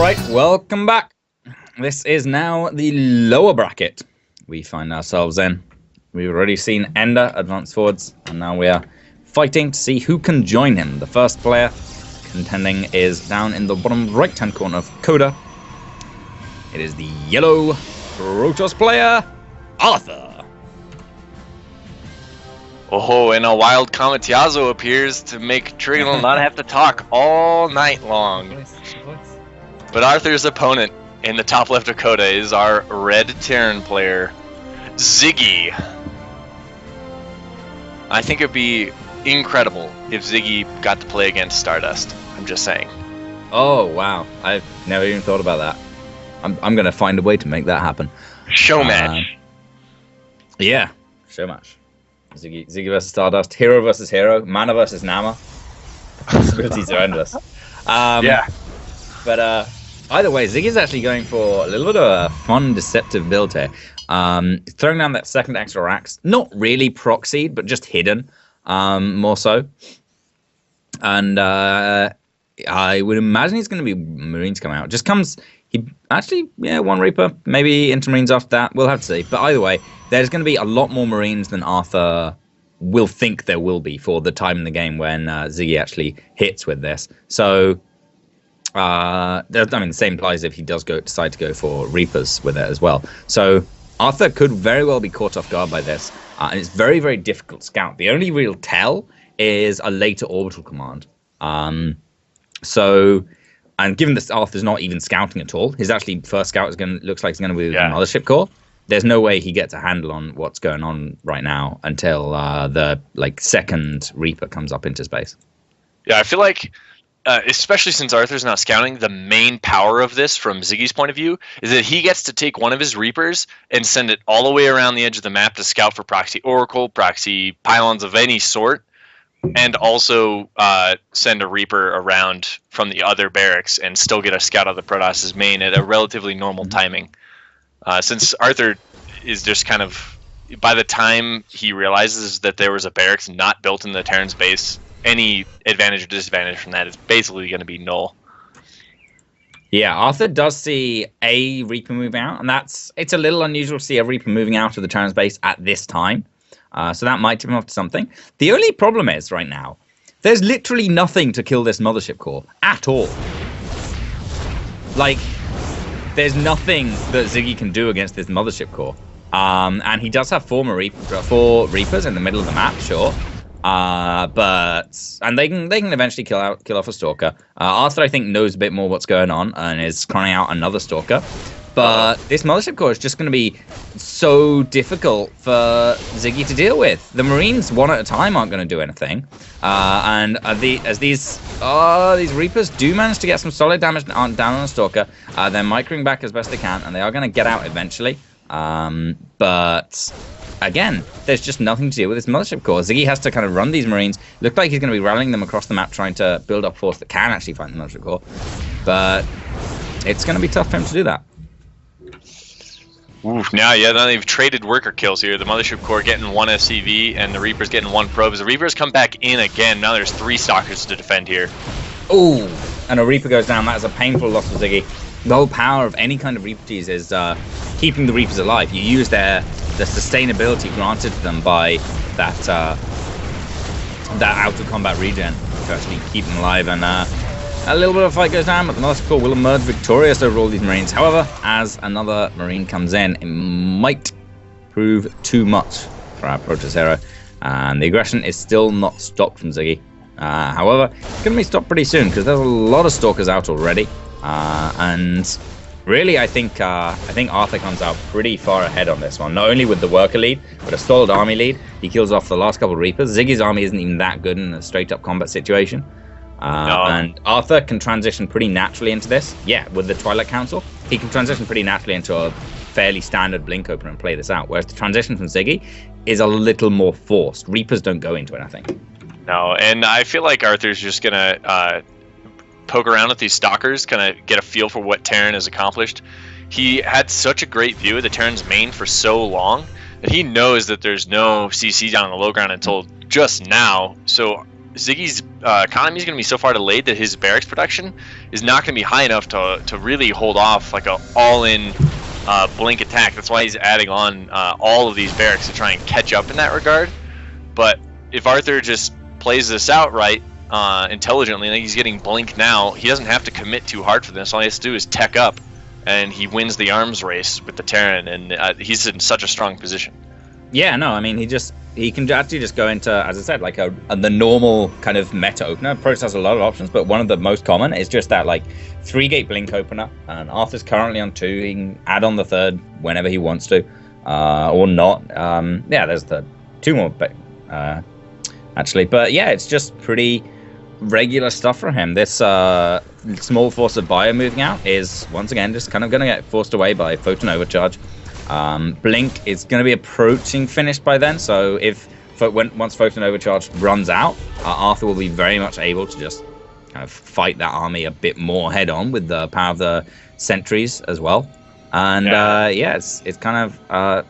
Alright, welcome back. This is now the lower bracket we find ourselves in. We've already seen Ender advance forwards, and now we are fighting to see who can join him. The first player contending is down in the bottom right-hand corner of Coda. It is the yellow Protoss player, Arthur. Oh, and a wild Kamatiazo appears to make Trigonal not have to talk all night long. But Arthur's opponent in the top left of Coda is our red Terran player, Ziggy. I think it'd be incredible if Ziggy got to play against Stardust. I'm just saying. Oh, wow. I've never even thought about that. I'm going to find a way to make that happen. Show match. Yeah, show match. Ziggy versus Stardust, hero versus hero, mana versus Nama. Possibilities are endless. Yeah. But either way, Ziggy's actually going for a little bit of a fun, deceptive build here. Throwing down that second extra axe, not really proxied, but just hidden, more so. And I would imagine he's going to be Marines coming out. Just comes, one Reaper, maybe into Marines after that. We'll have to see. But either way, there's going to be a lot more Marines than Arthur will think there will be for the time in the game when Ziggy actually hits with this. So, the same applies if he does decide to go for Reapers with it as well. So Arthur could very well be caught off guard by this, and it's very, very difficult to scout. The only real tell is a later orbital command. And given that Arthur's not even scouting at all, his actually first scout looks like it's going to be the Mothership Core. There's no way he gets a handle on what's going on right now until the second Reaper comes up into space. Yeah, I feel like, especially since Arthur's not scouting, the main power of this, from Ziggy's point of view, is that he gets to take one of his Reapers and send it all the way around the edge of the map to scout for proxy Oracle, proxy pylons of any sort, and also send a Reaper around from the other barracks and still get a scout out of the Protoss' main at a relatively normal timing. Since Arthur is just kind of, by the time he realizes that there was a barracks not built in the Terran's base, any advantage or disadvantage from that is basically going to be null. Yeah, Arthur does see a Reaper moving out, and it's a little unusual to see a Reaper moving out of the Terran's base at this time. So that might tip him off to something. The only problem is, right now, there's literally nothing to kill this Mothership Core at all. There's nothing that Ziggy can do against this Mothership Core. And he does have four Reapers in the middle of the map, sure. And they can eventually kill off a Stalker. Arthur, I think, knows a bit more what's going on and is crying out another Stalker. But this Mothership Core is just going to be so difficult for Ziggy to deal with. The Marines, one at a time, aren't going to do anything. And as these Reapers do manage to get some solid damage down on a Stalker, they're microing back as best they can, and they are going to get out eventually. But again, there's just nothing to do with this Mothership Core. Ziggy has to kind of run these Marines. Look like he's going to be rallying them across the map, trying to build up force that can actually fight the Mothership Core. But it's going to be tough for him to do that. Now they've traded worker kills here. The Mothership Core getting one SCV, and the Reaper's getting one probe. As the Reapers come back in again, now there's 3 Stalkers to defend here. Oh, and a Reaper goes down. That is a painful loss for Ziggy. The whole power of any kind of Reaper tease is keeping the Reapers alive. You use the sustainability granted to them by that out of combat regen to actually keep them alive. And a little bit of a fight goes down, but the Mothership Core will emerge victorious over all these Marines. However, as another Marine comes in, it might prove too much for our Protoss hero. And the aggression is still not stopped from Ziggy. However, it's going to be stopped pretty soon because there's a lot of Stalkers out already. And really, I think Arthur comes out pretty far ahead on this one. Not only with the worker lead, but a solid army lead. He kills off the last couple of Reapers. Ziggy's army isn't even that good in a straight-up combat situation. No. And Arthur can transition pretty naturally into this. Yeah, with the Twilight Council, he can transition pretty naturally into a fairly standard Blink opener and play this out. Whereas the transition from Ziggy is a little more forced. Reapers don't go into it, I think. No, and I feel like Arthur's just going to poke around with these Stalkers, kind of get a feel for what Terran has accomplished. He had such a great view of the Terran's main for so long that he knows that there's no CC down on the low ground until just now. So Ziggy's economy is going to be so far delayed that his barracks production is not going to be high enough to really hold off like a all-in blink attack. That's why he's adding on all of these barracks to try and catch up in that regard. But if Arthur just plays this out right, intelligently, like he's getting blink now, he doesn't have to commit too hard for this. All he has to do is tech up, and he wins the arms race with the Terran, and he's in such a strong position. Yeah, no, I mean, he can actually just go into, as I said, like the normal kind of meta opener. Protoss has a lot of options, but one of the most common is just that like 3-gate blink opener. And Arthur's currently on 2. He can add on the 3rd whenever he wants to, or not. Yeah, there's the 2 more, actually. But yeah, it's just pretty regular stuff for him. This small force of bio moving out is once again just kind of going to get forced away by photon overcharge. Blink is going to be approaching finish by then, so once Photon Overcharge runs out, Arthur will be very much able to just kind of fight that army a bit more head on with the power of the sentries as well. And yeah, it's kind of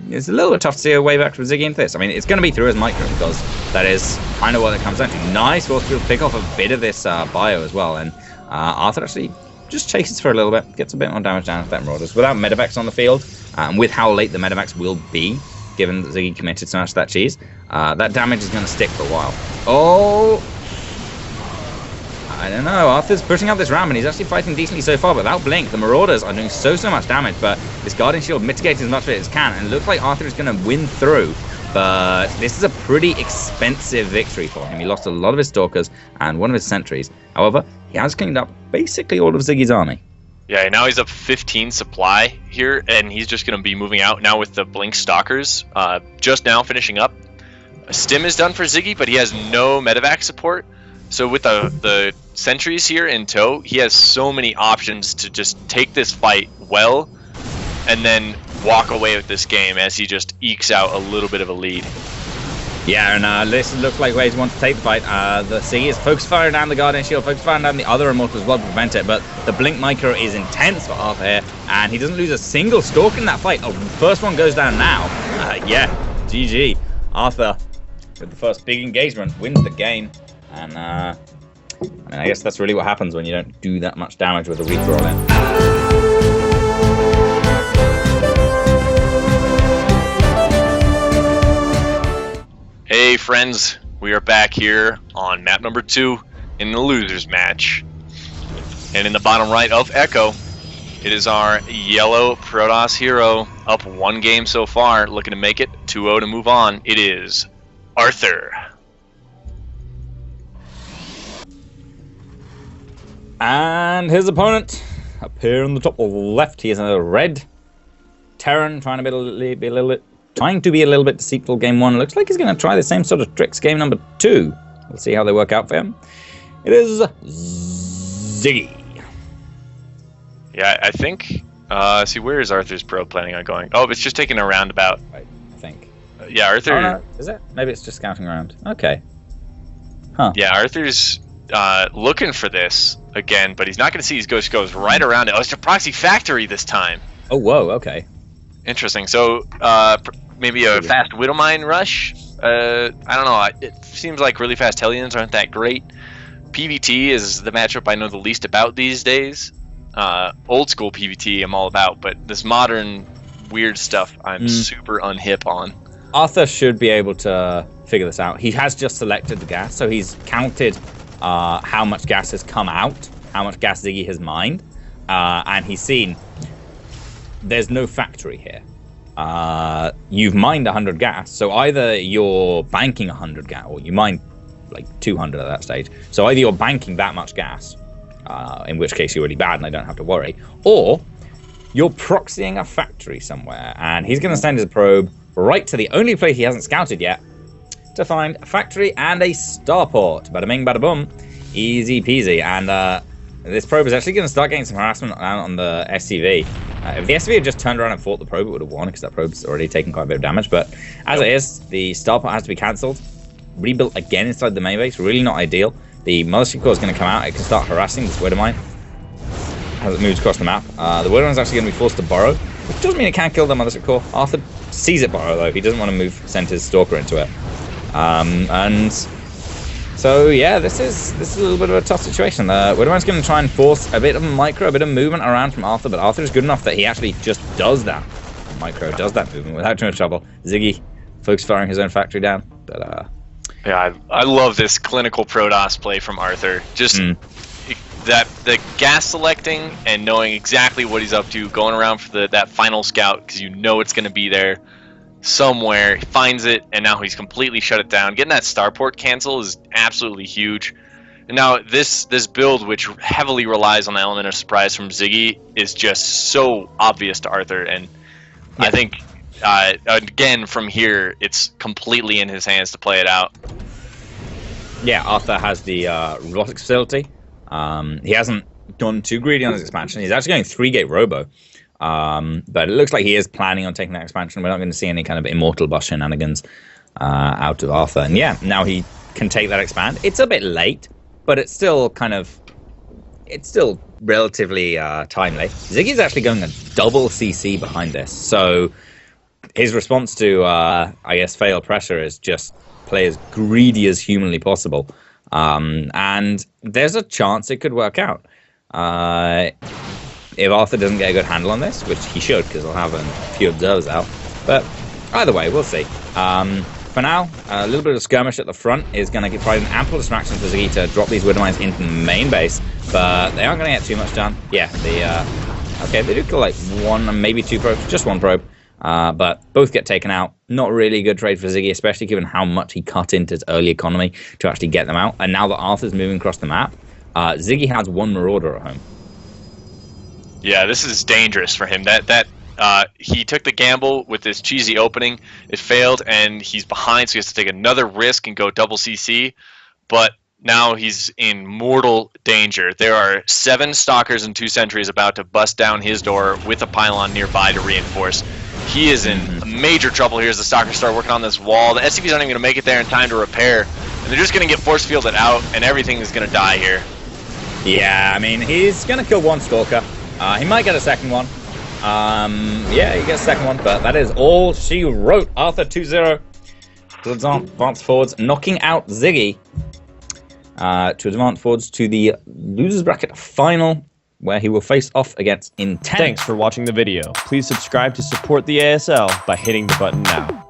it's a little bit tough to see a way back from Ziggy into this. I mean, it's going to be through his micro because that is kind of what it comes down to. Nice force field pick off a bit of this bio as well, and Arthur actually just chases for a little bit, gets a bit more damage down with that Marauders. Without medevacs on the field, and with how late the medevacs will be, given that Ziggy committed so much to that cheese, that damage is going to stick for a while. Oh! I don't know, Arthur's pushing up this ramp, and he's actually fighting decently so far, but without Blink, the Marauders are doing so much damage, but this Guardian Shield mitigates as much of it as can, and it looks like Arthur is going to win through. But this is a pretty expensive victory for him. He lost a lot of his Stalkers and one of his sentries. However, he has cleaned up basically all of Ziggy's army. Yeah, now he's up 15 supply here, and he's just going to be moving out now with the Blink Stalkers. Just now finishing up. A stim is done for Ziggy, but he has no medevac support. So with the sentries here in tow, he has so many options to just take this fight well, and then walk away with this game as he just ekes out a little bit of a lead. Yeah, and this looks like where he wants to take the fight. The Ziggy is focus firing down the Guardian Shield, focus firing down the other Immortals as well to prevent it, but the Blink Micro is intense for Arthur here, and he doesn't lose a single Stalk in that fight. Oh, the first one goes down now. Yeah, GG. Arthur, with the first big engagement, wins the game, and I mean, I guess that's really what happens when you don't do that much damage with a reroll in. Hey friends, we are back here on map number 2 in the losers match. And in the bottom right of Echo, it is our yellow Protoss hero, up 1 game so far, looking to make it 2-0 to move on. It is Arthur. And his opponent, up here on the top left, he is a red Terran, trying to be a little bit deceitful game 1. Looks like he's going to try the same sort of tricks game number 2. We'll see how they work out for him. It is Ziggy. Yeah, I think. See, where is Arthur's pro planning on going? Oh, it's just taking a roundabout. Right, I think. Yeah, Arthur. Oh, no. Is it? Maybe it's just scouting around. Okay. Huh. Yeah, Arthur's looking for this again, but he's not going to see his ghost goes right around it. Oh, it's a proxy factory this time. Oh, whoa. Okay. Interesting. So maybe a fast Widowmine rush. I don't know. It seems like really fast Hellions aren't that great. PvT is the matchup I know the least about these days. Old school PvT I'm all about, but this modern weird stuff I'm super unhip on. Arthur should be able to figure this out. He has just selected the gas, so he's counted how much gas has come out, how much gas Ziggy has mined, and he's seen there's no factory here. You've mined 100 gas, so either you're banking 100 gas, or you mine like 200 at that stage. So either you're banking that much gas, in which case you're really bad and I don't have to worry, or you're proxying a factory somewhere, and he's going to send his probe right to the only place he hasn't scouted yet to find a factory and a starport. Bada bing, bada boom. Easy peasy. And this probe is actually going to start getting some harassment on the SCV. If the SCV had just turned around and fought the probe, it would have won, because that probe's already taken quite a bit of damage. But as it is, the starport has to be cancelled. Rebuilt again inside the main base. Really not ideal. The Mothership Core is going to come out. It can start harassing this Widowmine as it moves across the map. The Widowmine's actually going to be forced to burrow, which doesn't mean it can't kill the Mothership Core. Arthur sees it burrow, though. He doesn't want to send his Stalker into it. And So yeah, this is a little bit of a tough situation. Widowman's going to try and force a bit of micro, a bit of movement around from Arthur, but Arthur is good enough that he actually just does that. Micro does that movement without too much trouble. Ziggy, folks firing his own factory down, but yeah, I love this clinical Protoss play from Arthur. Just that the gas selecting and knowing exactly what he's up to, going around for that final scout because you know it's going to be there somewhere. He finds it, and now he's completely shut it down. Getting that starport cancel is absolutely huge. And now this build, which heavily relies on the element of surprise from Ziggy, is just so obvious to Arthur. And I think, again, from here, it's completely in his hands to play it out. Yeah, Arthur has the robotics facility. He hasn't gone too greedy on his expansion. He's actually going 3-gate robo. But it looks like he is planning on taking that expansion. We're not going to see any kind of immortal boss shenanigans out of Arthur. And yeah, now he can take that expand. It's a bit late, but it's still relatively timely. Ziggy's actually going a double CC behind this. So his response to, I guess, fail pressure is just play as greedy as humanly possible. And there's a chance it could work out. If Arthur doesn't get a good handle on this, which he should, because he'll have a few observers out. But either way, we'll see. For now, a little bit of skirmish at the front is going to provide an ample distraction for Ziggy to drop these Widowmines into the main base, but they aren't going to get too much done. Yeah, okay, they do kill like 1 and maybe 2 probes, just 1 probe, but both get taken out. Not really a good trade for Ziggy, especially given how much he cut into his early economy to actually get them out. And now that Arthur's moving across the map, Ziggy has 1 Marauder at home. Yeah, this is dangerous for him. He took the gamble with this cheesy opening. It failed, and he's behind, so he has to take another risk and go double CC. But now he's in mortal danger. There are 7 Stalkers and 2 Sentries about to bust down his door with a pylon nearby to reinforce. He is in major trouble here as the Stalkers start working on this wall. The SCVs aren't even going to make it there in time to repair. And they're just going to get force fielded out, and everything is going to die here. Yeah, I mean, he's going to kill 1 Stalker. He might get a second one. Yeah, he gets a second one, but that is all she wrote. Arthur 2-0 to advance forwards, knocking out Ziggy to advance forwards to the losers bracket final, where he will face off against Intent. Thanks for watching the video. Please subscribe to support the ASL by hitting the button now.